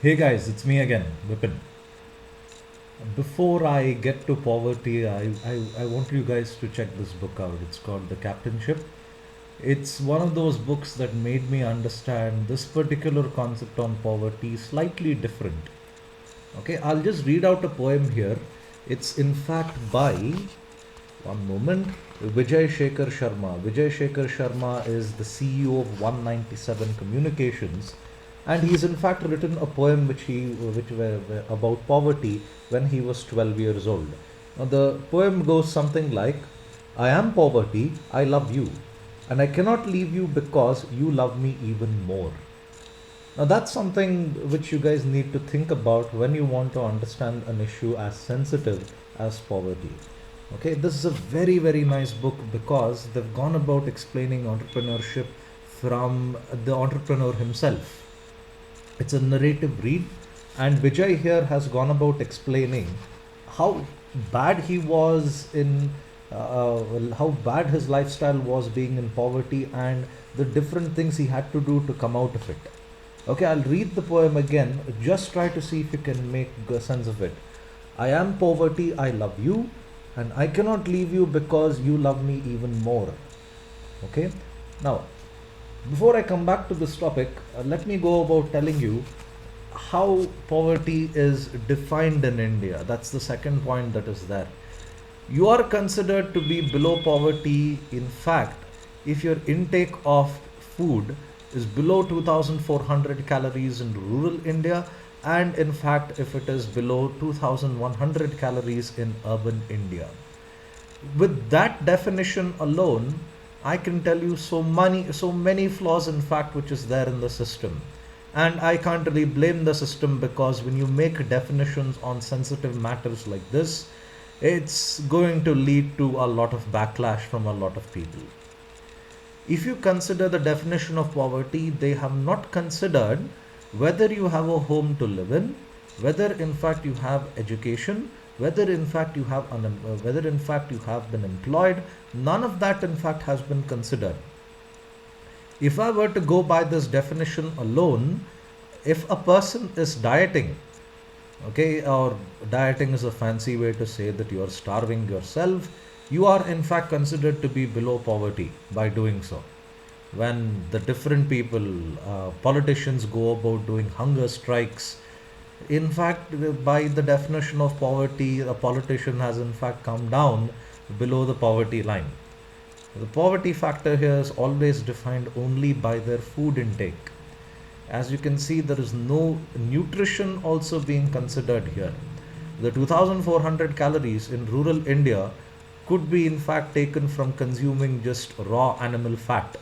Hey guys, it's me again, Vipin. Before I get to poverty, I want you guys to check this book out. It's called The Captainship. It's one of those books that made me understand this particular concept on poverty slightly different. Okay, I'll just read out a poem here. It's in fact by, one moment, Vijay Shekhar Sharma. Vijay Shekhar Sharma is the CEO of 197 Communications, and he's in fact written a poem which were about poverty when he was 12 years old. Now the poem goes something like, "I am poverty, I love you, and I cannot leave you because you love me even more." Now that's something which you guys need to think about when you want to understand an issue as sensitive as poverty. Okay, this is a very nice book because they've gone about explaining entrepreneurship from the entrepreneur himself. It's a narrative read, and Vijay here has gone about explaining how bad he was in how bad his lifestyle was being in poverty and the different things he had to do to come out of it. Okay, I'll read the poem again. Just try to see if you can make sense of it. "I am poverty, I love you, and I cannot leave you because you love me even more." Okay, now before I come back to this topic, let me go about telling you how poverty is defined in India. That's the second point that is there. You are considered to be below poverty, in fact, if your intake of food is below 2400 calories in rural India, and in fact, if it is below 2100 calories in urban India. With that definition alone, I can tell you so many flaws in fact which is there in the system. And I can't really blame the system because when you make definitions on sensitive matters like this, it's going to lead to a lot of backlash from a lot of people. If you consider the definition of poverty, they have not considered whether you have a home to live in, whether in fact you have education, whether in fact you have whether in fact you have been employed. None of that in fact has been considered. If I were to go by this definition alone, if a person is dieting, okay, or dieting is a fancy way to say that you are starving yourself, you are in fact considered to be below poverty by doing so. When the different people, politicians go about doing hunger strikes, in fact, by the definition of poverty, a politician has in fact come down below the poverty line. The poverty factor here is always defined only by their food intake. As you can see, there is no nutrition also being considered here. The 2400 calories in rural India could be in fact taken from consuming just raw animal fat,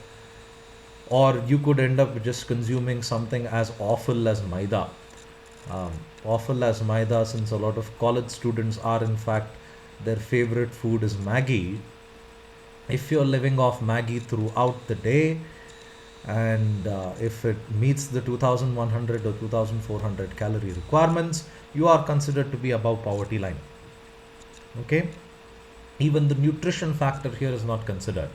or you could end up just consuming something as awful as maida. Awful as maida, since a lot of college students are in fact their favorite food is Maggie. If you're living off Maggie throughout the day, and if it meets the 2100 or 2400 calorie requirements, you are considered to be above poverty line. Okay, even the nutrition factor here is not considered.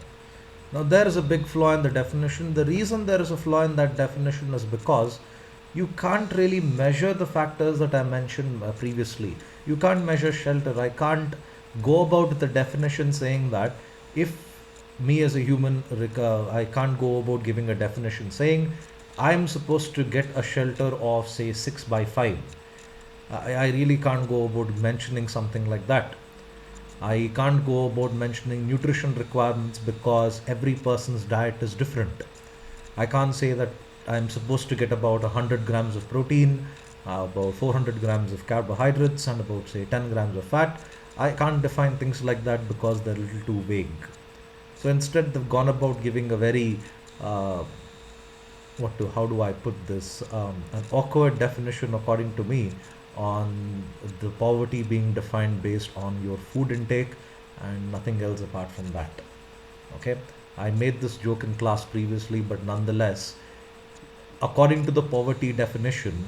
Now there is a big flaw in the definition. The reason there is a flaw in that definition is because you can't really measure the factors that I mentioned previously. You can't measure shelter. I can't go about the definition saying that if me as a human, I can't go about giving a definition saying I'm supposed to get a shelter of say 6 by 5. I really can't go about mentioning something like that. I can't go about mentioning nutrition requirements because every person's diet is different. I can't say that I'm supposed to get about 100 grams of protein, about 400 grams of carbohydrates, and about say 10 grams of fat. I can't define things like that because they're a little too vague. So instead, they've gone about giving a very how do I put this, an awkward definition according to me on the poverty being defined based on your food intake and nothing else apart from that. Okay, I made this joke in class previously, but nonetheless, according to the poverty definition,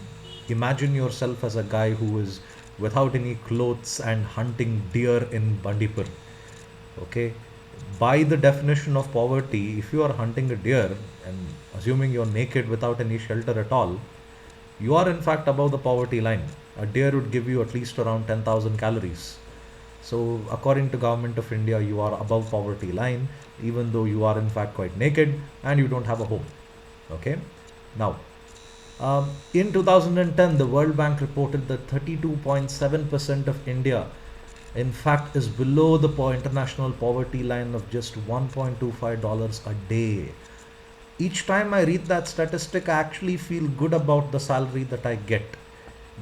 imagine yourself as a guy who is without any clothes and hunting deer in Bandipur. Okay, by the definition of poverty, if you are hunting a deer and assuming you're naked without any shelter at all, You are in fact above the poverty line. A deer would give you at least around 10,000 calories. So according to Government of India, you are above poverty line, even though you are in fact quite naked and you don't have a home. Okay. Now, in 2010, the World Bank reported that 32.7% of India, in fact, is below the international poverty line of just $1.25 a day. Each time I read that statistic, I actually feel good about the salary that I get,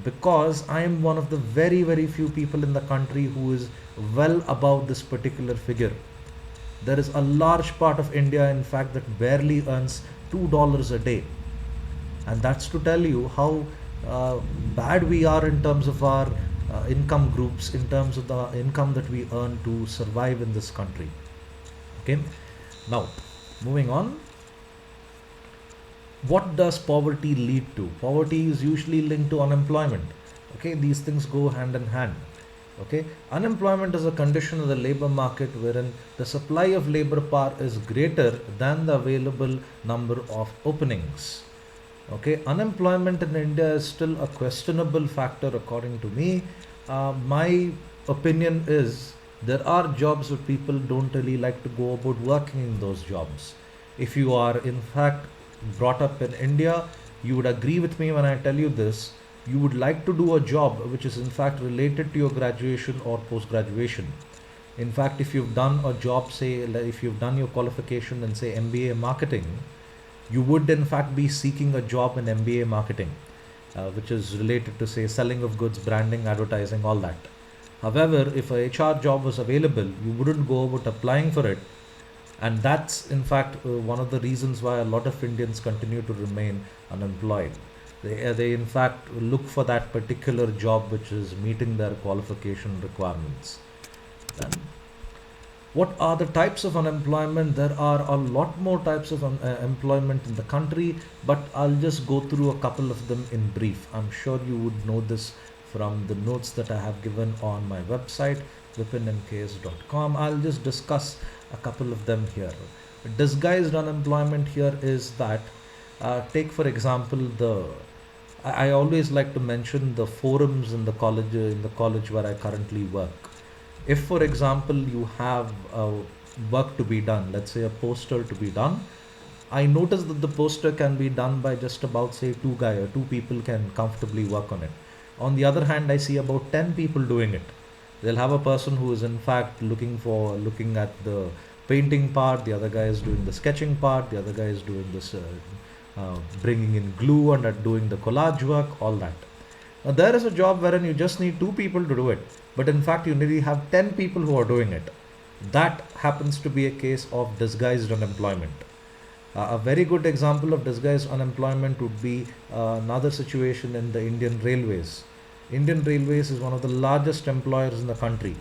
because I am one of the very, very few people in the country who is well above this particular figure. There is a large part of India, in fact, that barely earns $2 a day. And that's to tell you how bad we are in terms of our income groups, in terms of the income that we earn to survive in this country. Okay. Now, moving on. What does poverty lead to? Poverty is usually linked to unemployment. Okay, these things go hand in hand. Okay, unemployment is a condition of the labor market wherein the supply of labor power is greater than the available number of openings. Okay, unemployment in India is still a questionable factor according to me. My opinion is there are jobs where people don't really like to go about working in those jobs. If you are in fact brought up in India, you would agree with me when I tell you this. You would like to do a job which is in fact related to your graduation or post graduation. In fact, if you've done a job, say, like if you've done your qualification in, say, MBA marketing, you would in fact be seeking a job in MBA marketing, which is related to, say, selling of goods, branding, advertising, all that. However, if a HR job was available, you wouldn't go about applying for it, and that's in fact one of the reasons why a lot of Indians continue to remain unemployed. They in fact look for that particular job which is meeting their qualification requirements. Then, what are the types of unemployment? There are a lot more types of employment in the country, but I'll just go through a couple of them in brief. I'm sure you would know this from the notes that I have given on my website, vipinmks.com. I'll just discuss a couple of them here. Disguised unemployment here is that, take for example I always like to mention the forums in the college where I currently work. If for example you have work to be done, let's say a poster to be done, I notice that the poster can be done by just about, say, two people can comfortably work on it. On the other hand, I see about 10 people doing it. They'll have a person who is in fact looking at the painting part, the other guy is doing the sketching part, the other guy is doing this bringing in glue and doing the collage work, all that. Now there is a job wherein you just need 2 people to do it, but in fact you nearly have 10 people who are doing it. That happens to be a case of disguised unemployment. A very good example of disguised unemployment would be another situation in the Indian Railways. Indian Railways is one of the largest employers in the country,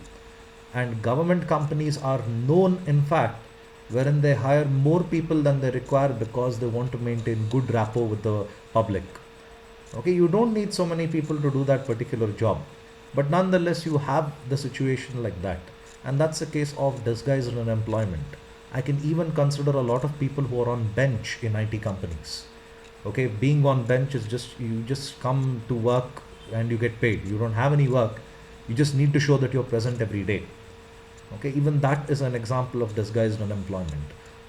and government companies are known, in fact, wherein they hire more people than they require because they want to maintain good rapport with the public. Okay, you don't need so many people to do that particular job, but nonetheless you have the situation like that, and that's a case of disguised unemployment. I can even consider a lot of people who are on bench in IT companies. Okay, being on bench is just, you just come to work and you get paid. You don't have any work. You just need to show that you're present every day. Okay, even that is an example of disguised unemployment.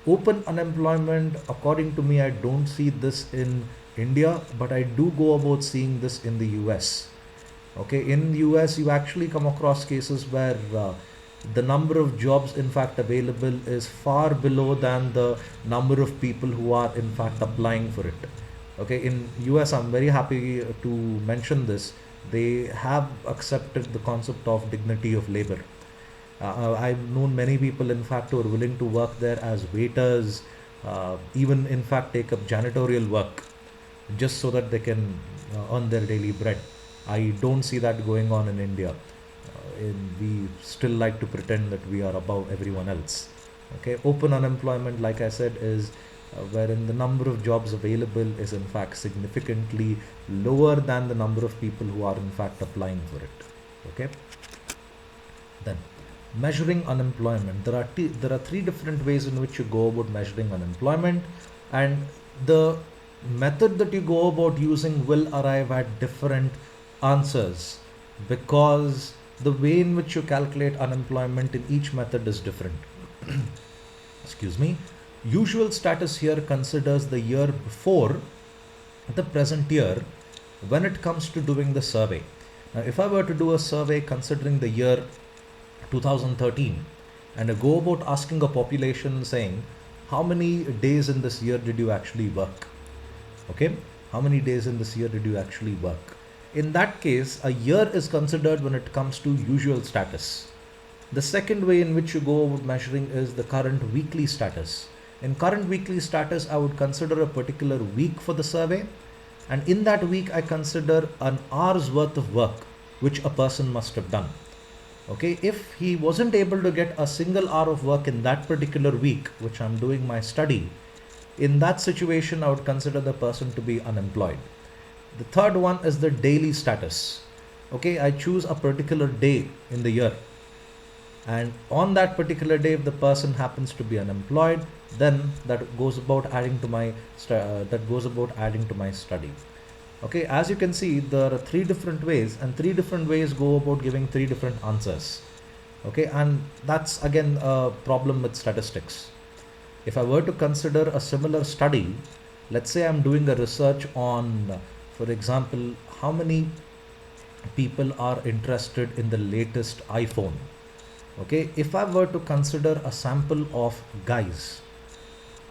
Open unemployment, according to me, I don't see this in India, but I do go about seeing this in the US. Okay, in the US, you actually come across cases where the number of jobs in fact available is far below than the number of people who are in fact applying for it. Okay, in US, I'm very happy to mention this. They have accepted the concept of dignity of labor. I've known many people in fact who are willing to work there as waiters, even in fact take up janitorial work just so that they can earn their daily bread. I don't see that going on in India. We still like to pretend that we are above everyone else. Okay, open unemployment, like I said, is wherein the number of jobs available is in fact significantly lower than the number of people who are in fact applying for it. Okay, then measuring unemployment. There are 3 different ways in which you go about measuring unemployment, and the method that you go about using will arrive at different answers, because the way in which you calculate unemployment in each method is different. Excuse me. Usual status here considers the year before the present year when it comes to doing the survey. Now, if I were to do a survey considering the year 2013 and I go about asking a population saying, how many days in this year did you actually work? Okay, how many days in this year did you actually work? In that case, a year is considered when it comes to usual status. The second way in which you go about measuring is the current weekly status. In current weekly status, I would consider a particular week for the survey, and in that week I consider an hour's worth of work which a person must have done. Okay, if he wasn't able to get a single hour of work in that particular week which I'm doing my study, in that situation I would consider the person to be unemployed. The third one is the daily status. Okay, I choose a particular day in the year, and on that particular day if the person happens to be unemployed, then that goes about adding to my study. Okay, as you can see, there are three different ways, and three different ways go about giving three different answers. Okay, and that's again a problem with statistics. If I were to consider a similar study, let's say I'm doing a research on, for example, how many people are interested in the latest iPhone. Okay, if I were to consider a sample of guys,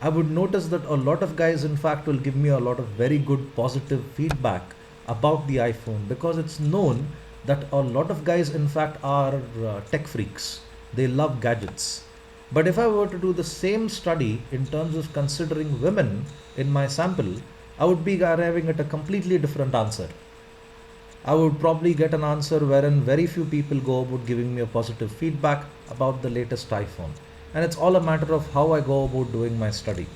I would notice that a lot of guys, in fact, will give me a lot of very good positive feedback about the iPhone, because it's known that a lot of guys, in fact, are tech freaks. They love gadgets. But if I were to do the same study in terms of considering women in my sample, I would be arriving at a completely different answer. I would probably get an answer wherein very few people go about giving me a positive feedback about the latest iPhone. And it's all a matter of how I go about doing my study.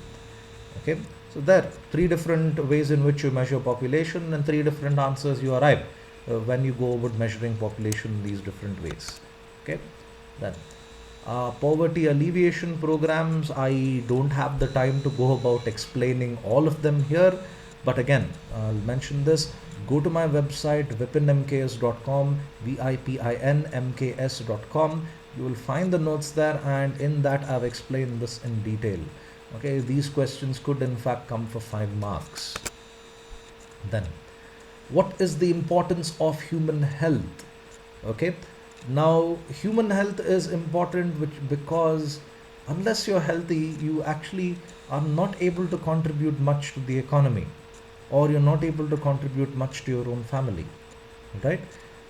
Okay, so there are three different ways in which you measure population and three different answers you arrive when you go about measuring population in these different ways. Okay, then poverty alleviation programs, I don't have the time to go about explaining all of them here, but again, I'll mention this. Go to my website vipinmks.com, vipinmks.com. You will find the notes there, and in that I've explained this in detail. Okay, these questions could in fact come for 5 marks. Then, what is the importance of human health? Okay, now human health is important because unless you're healthy, you actually are not able to contribute much to the economy, or you're not able to contribute much to your own family, right?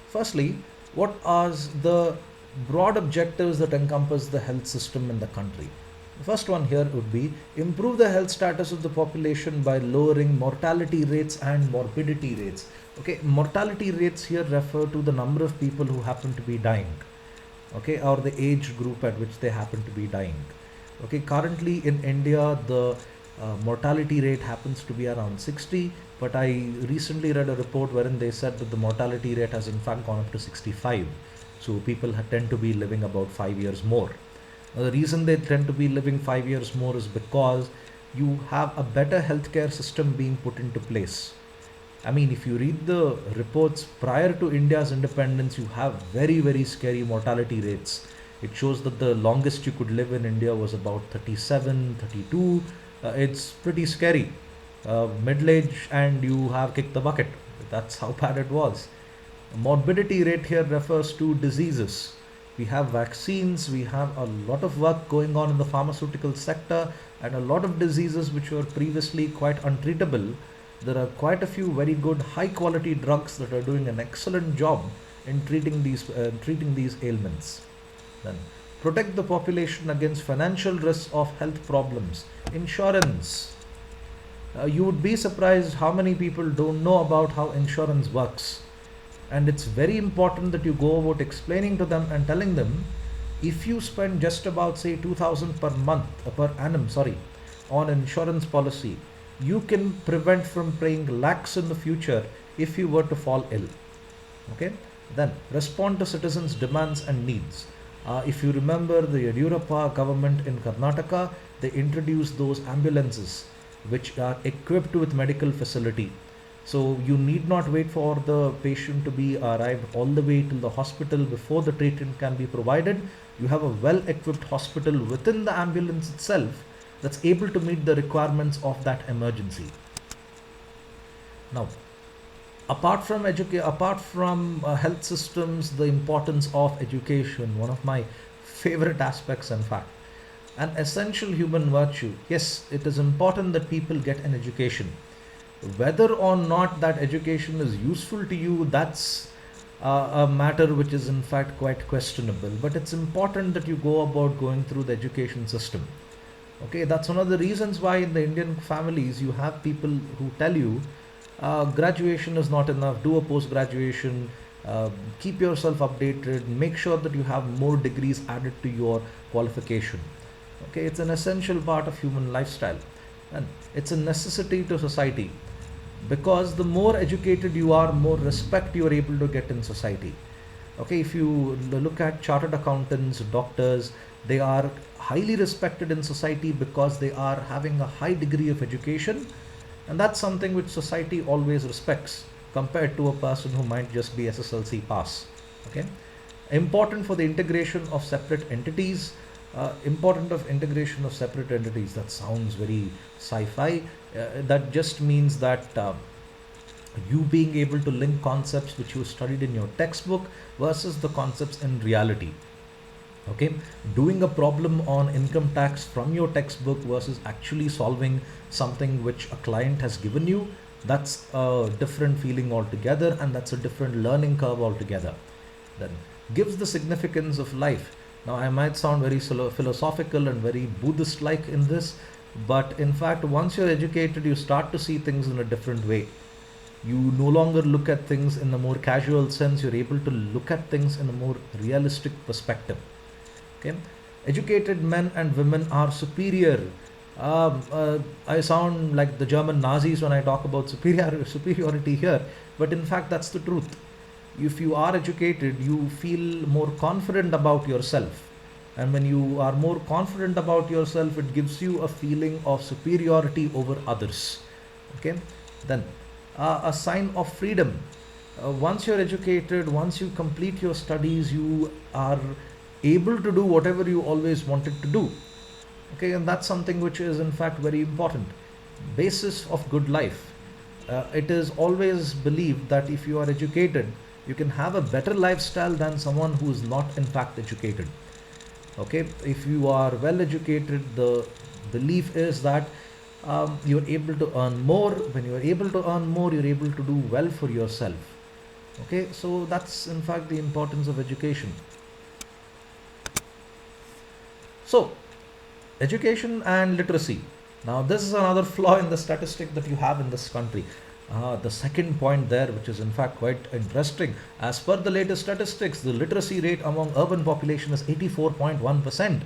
Firstly, what are the broad objectives that encompass the health system in the country? The first one here would be improve the health status of the population by lowering mortality rates and morbidity rates. Okay, mortality rates here refer to the number of people who happen to be dying, okay, or the age group at which they happen to be dying. Okay, currently in India, the mortality rate happens to be around 60, but I recently read a report wherein they said that the mortality rate has in fact gone up to 65. So people tend to be living about 5 years more. Now, the reason they tend to be living 5 years more is because you have a better healthcare system being put into place. I mean, if you read the reports prior to India's independence, you have very, very scary mortality rates. It shows that the longest you could live in India was about 37, 32. It's pretty scary. Middle age and you have kicked the bucket. That's how bad it was. Morbidity rate here refers to diseases. We have vaccines, we have a lot of work going on in the pharmaceutical sector, and a lot of diseases which were previously quite untreatable. There are quite a few very good high quality drugs that are doing an excellent job in treating these ailments. Then protect the population against financial risks of health problems. Insurance. You would be surprised how many people don't know about how insurance works. And it's very important that you go about explaining to them and telling them, if you spend just about say 2000 per annum on insurance policy, you can prevent from paying lakhs in the future if you were to fall ill. Okay, then respond to citizens' demands and needs. If you remember the Yadurappa government in Karnataka, they introduced those ambulances. which are equipped with medical facility. So you need not wait for the patient to be arrived all the way till the hospital before the treatment can be provided. You have a well equipped hospital within the ambulance itself that's able to meet the requirements of that emergency. Now, apart from health systems, the importance of education, one of my favorite aspects, in fact, an essential human virtue. Yes, it is important that people get an education. Whether or not that education is useful to you, that's a matter which is in fact quite questionable. But it's important that you go about going through the education system. Okay, that's one of the reasons why in the Indian families you have people who tell you graduation is not enough, do a post graduation, keep yourself updated, make sure that you have more degrees added to your qualification. Okay, it's an essential part of human lifestyle, and it's a necessity to society, because the more educated you are, more respect you are able to get in society. Okay, if you look at chartered accountants, doctors, they are highly respected in society because they are having a high degree of education, and that's something which society always respects compared to a person who might just be SSLC pass. Okay, important for the integration of separate entities. Important of integration of separate entities, that sounds very sci-fi. That just means that you being able to link concepts which you studied in your textbook versus the concepts in reality. Okay, doing a problem on income tax from your textbook versus actually solving something which a client has given you, that's a different feeling altogether, and that's a different learning curve altogether. Then gives the significance of life. Now, I might sound very philosophical and very Buddhist like in this, but in fact, once you're educated, you start to see things in a different way. You no longer look at things in a more casual sense, you're able to look at things in a more realistic perspective. Okay, educated men and women are superior. I sound like the German Nazis when I talk about superiority here, but in fact, that's the truth. If you are educated, you feel more confident about yourself, and when you are more confident about yourself, it gives you a feeling of superiority over others. Okay, then a sign of freedom. Once you're educated, once you complete your studies, you are able to do whatever you always wanted to do. Okay, and that's something which is in fact very important. Basis of good life. It is always believed that if you are educated, you can have a better lifestyle than someone who is not in fact educated. Okay, if you are well educated, the belief is that you're able to earn more. When you're able to earn more, you're able to do well for yourself. Okay, so that's in fact the importance of education. So, education and literacy. Now, this is another flaw in the statistic that you have in this country. The second point there, which is in fact quite interesting, as per the latest statistics, the literacy rate among urban population is 84.1%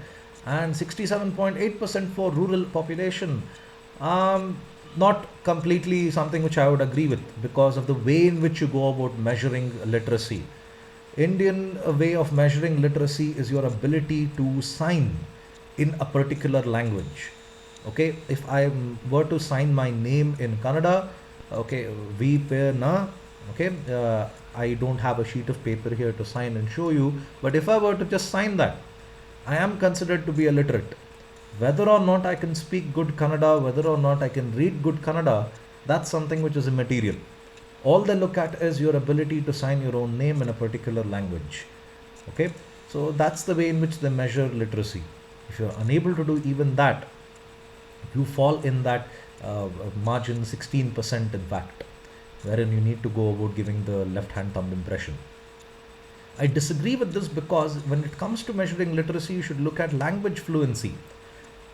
and 67.8% for rural population. Not completely something which I would agree with, because of the way in which you go about measuring literacy. Indian way of measuring literacy is your ability to sign in a particular language. Okay, if I were to sign my name in Kannada, okay, V pe na, okay, I don't have a sheet of paper here to sign and show you, but if I were to just sign that, I am considered to be illiterate. Whether or not I can speak good Kannada, whether or not I can read good Kannada, that's something which is immaterial. All they look at is your ability to sign your own name in a particular language. Okay, so that's the way in which they measure literacy. If you're unable to do even that, you fall in that margin 16% in fact, wherein you need to go about giving the left hand thumb impression. I disagree with this, because when it comes to measuring literacy, you should look at language fluency.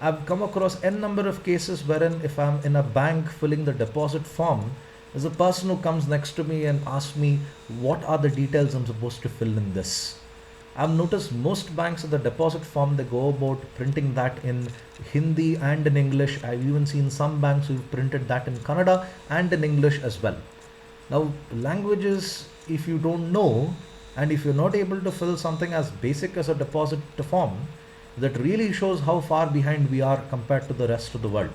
I've come across n number of cases wherein if I'm in a bank filling the deposit form, there's a person who comes next to me and asks me what are the details I'm supposed to fill in this. I've noticed most banks at the deposit form, they go about printing that in Hindi and in English. I've even seen some banks who've printed that in Kannada and in English as well. Now, languages, if you don't know, and if you're not able to fill something as basic as a deposit form, that really shows how far behind we are compared to the rest of the world.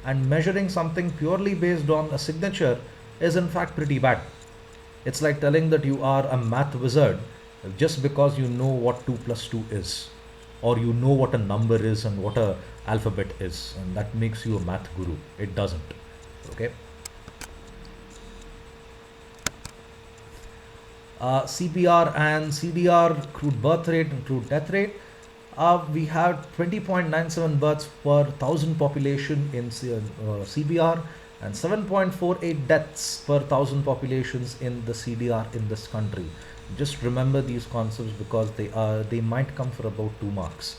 And measuring something purely based on a signature is in fact pretty bad. It's like telling that you are a math wizard just because you know what 2 plus 2 is, or you know what a number is and what a alphabet is, and that makes you a math guru. It doesn't. Okay. CBR and CDR, crude birth rate and crude death rate. We have 20.97 births per thousand population in CBR and 7.48 deaths per thousand populations in the CDR in this country. Just remember these concepts because they might come for about 2 marks.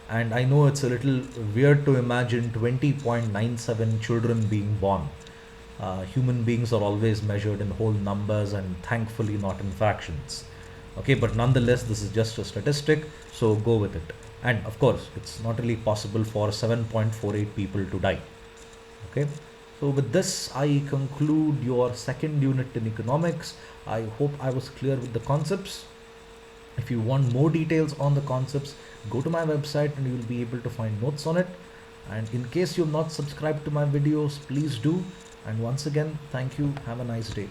And I know it's a little weird to imagine 20.97 children being born. Human beings are always measured in whole numbers and thankfully not in fractions. Okay, but nonetheless, this is just a statistic, so go with it. And of course, it's not really possible for 7.48 people to die. Okay, so with this, I conclude your second unit in economics. I hope I was clear with the concepts. If you want more details on the concepts, go to my website and you'll be able to find notes on it. And in case you've not subscribed to my videos, please do. And once again, thank you. Have a nice day.